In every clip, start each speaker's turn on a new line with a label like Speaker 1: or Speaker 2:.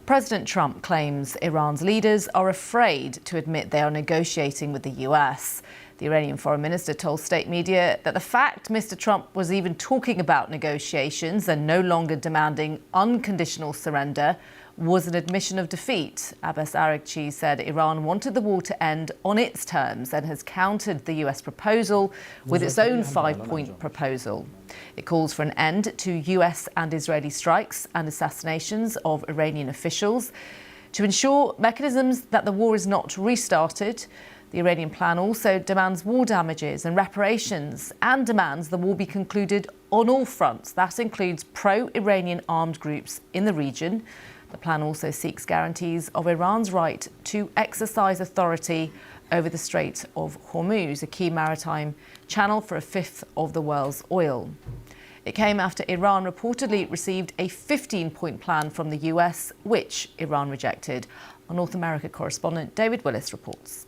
Speaker 1: President Trump claims Iran's leaders are afraid to admit they are negotiating with the US. The Iranian foreign minister told state media that the fact Mr. Trump was even talking about negotiations and no longer demanding unconditional surrender was an admission of defeat. Abbas Araghchi said Iran wanted the war to end on its terms and has countered the US proposal with its own 5-point proposal. It calls for an end to US and Israeli strikes and assassinations of Iranian officials. To ensure mechanisms that the war is not restarted, the Iranian plan also demands war damages and reparations and demands the war be concluded on all fronts. That includes pro-Iranian armed groups in the region. The plan also seeks guarantees of Iran's right to exercise authority over the Strait of Hormuz, a key maritime channel for a fifth of the world's oil. It came after Iran reportedly received a 15-point plan from the US, which Iran rejected. Our North America correspondent David Willis reports.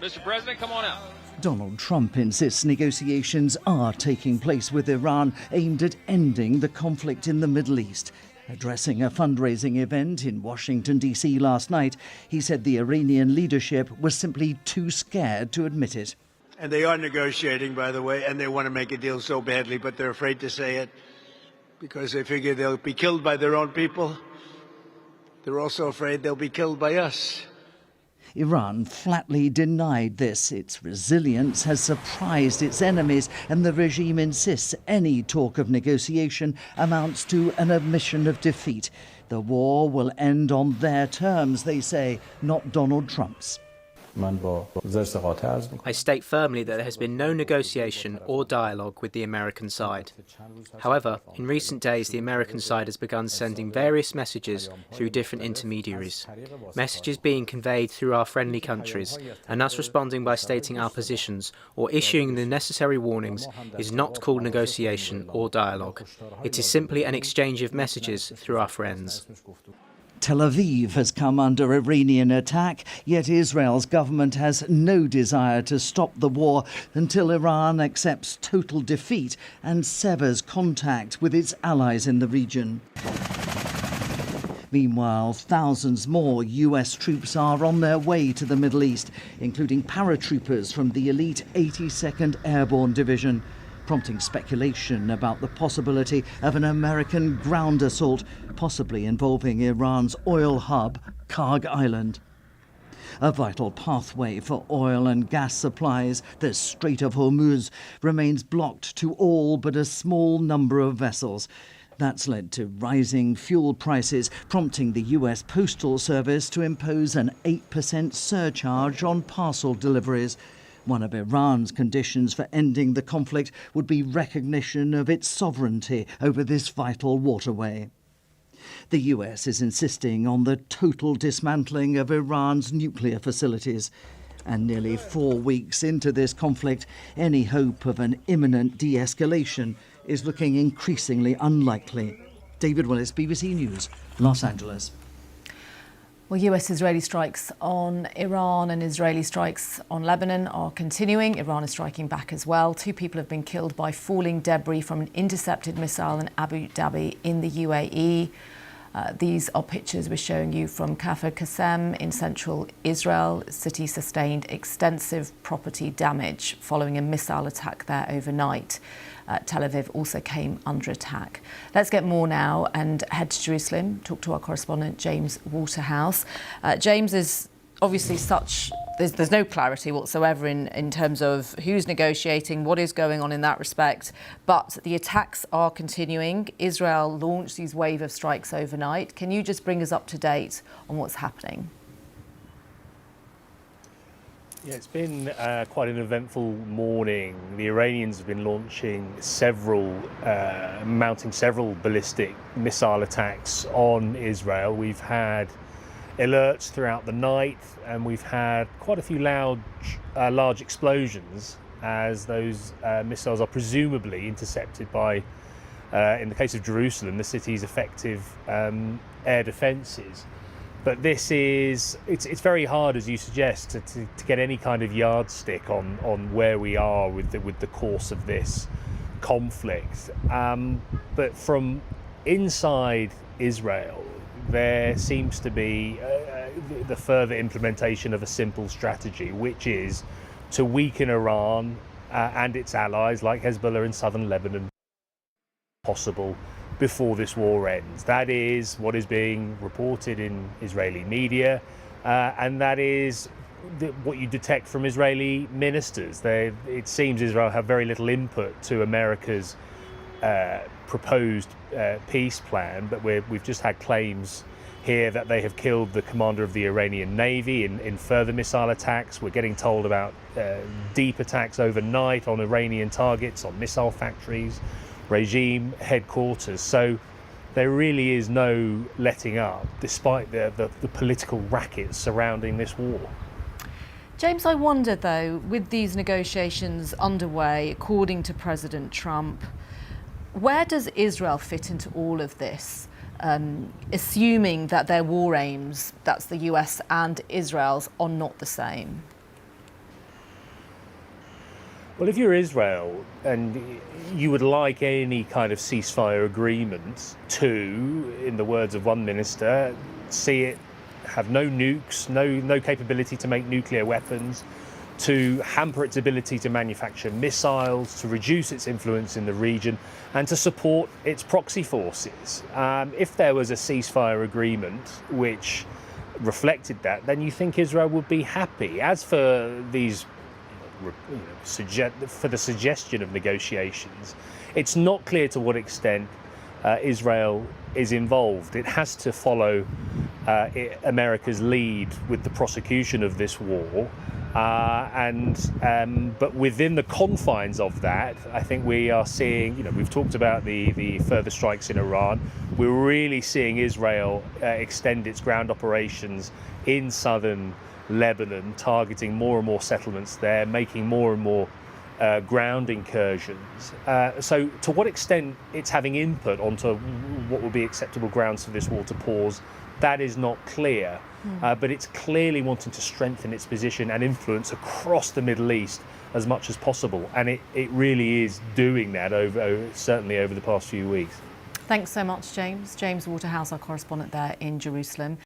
Speaker 2: Mr. President, come on out.
Speaker 3: Donald Trump insists negotiations are taking place with Iran aimed at ending the conflict in the Middle East. Addressing a fundraising event in Washington, D.C. last night, he said the Iranian leadership was simply too scared to admit it.
Speaker 4: And they are negotiating, by the way, and they want to make a deal so badly, but they're afraid to say it because they figure they'll be killed by their own people. They're also afraid they'll be killed by us.
Speaker 3: Iran flatly denied this. Its resilience has surprised its enemies, and the regime insists any talk of negotiation amounts to an admission of defeat. The war will end on their terms, they say, not Donald Trump's.
Speaker 5: I state firmly that there has been no negotiation or dialogue with the American side. However, in recent days, the American side has begun sending various messages through different intermediaries. Messages being conveyed through our friendly countries, and us responding by stating our positions or issuing the necessary warnings is not called negotiation or dialogue. It is simply an exchange of messages through our friends.
Speaker 3: Tel Aviv has come under Iranian attack, yet Israel's government has no desire to stop the war until Iran accepts total defeat and severs contact with its allies in the region. Meanwhile, thousands more US troops are on their way to the Middle East, including paratroopers from the elite 82nd Airborne Division, prompting speculation about the possibility of an American ground assault, possibly involving Iran's oil hub, Karg Island. A vital pathway for oil and gas supplies, the Strait of Hormuz, remains blocked to all but a small number of vessels. That's led to rising fuel prices, prompting the US Postal Service to impose an 8% surcharge on parcel deliveries. One of Iran's conditions for ending the conflict would be recognition of its sovereignty over this vital waterway. The US is insisting on the total dismantling of Iran's nuclear facilities. And nearly 4 weeks into this conflict, any hope of an imminent de-escalation is looking increasingly unlikely. David Willis, BBC News, Los Angeles.
Speaker 1: Well, US-Israeli strikes on Iran and Israeli strikes on Lebanon are continuing. Iran is striking back as well. 2 people have been killed by falling debris from an intercepted missile in Abu Dhabi in the UAE. These are pictures we're showing you from Kafr Qasem in central Israel. The city sustained extensive property damage following a missile attack there overnight. Tel Aviv also came under attack. Let's get more now and head to Jerusalem, talk to our correspondent James Waterhouse. James, is obviously there's no clarity whatsoever in terms of who's negotiating, what is going on in that respect, but the attacks are continuing. Israel launched these wave of strikes overnight. Can you just bring us up to date on what's happening?
Speaker 6: Yeah, it's been quite an eventful morning. The Iranians have been mounting several ballistic missile attacks on Israel. We've had alerts throughout the night, and we've had quite a few large explosions as those missiles are presumably intercepted by, in the case of Jerusalem, the city's effective air defences. But it's very hard, as you suggest, to get any kind of yardstick on where we are with the course of this conflict. But from inside Israel, there seems to be the further implementation of a simple strategy, which is to weaken Iran and its allies like Hezbollah in southern Lebanon possible before this war ends. That is what is being reported in Israeli media, and that is what you detect from Israeli ministers. It seems Israel have very little input to America's proposed peace plan, but we've just had claims here that they have killed the commander of the Iranian Navy in further missile attacks. We're getting told about deep attacks overnight on Iranian targets, on missile factories, regime headquarters. So there really is no letting up, despite the political racket surrounding this war.
Speaker 1: James, I wonder though, with these negotiations underway, according to President Trump, where does Israel fit into all of this? Assuming that their war aims, that's the US and Israel's, are not the same?
Speaker 6: Well, if you're Israel and you would like any kind of ceasefire agreement to, in the words of one minister, see it have no nukes, no capability to make nuclear weapons, to hamper its ability to manufacture missiles, to reduce its influence in the region, and to support its proxy forces. If there was a ceasefire agreement which reflected that, then you think Israel would be happy. As for these, for the suggestion of negotiations, it's not clear to what extent Israel is involved. It has to follow America's lead with the prosecution of this war, but within the confines of that, I think we are seeing, we've talked about the further strikes in Iran. We're really seeing Israel extend its ground operations in southern Lebanon, targeting more and more settlements there, making more and more ground incursions. So to what extent it's having input onto what will be acceptable grounds for this war to pause, that is not clear. But it's clearly wanting to strengthen its position and influence across the Middle East as much as possible. And it really is doing that, certainly over the past few weeks.
Speaker 1: Thanks so much, James. James Waterhouse, our correspondent there in Jerusalem.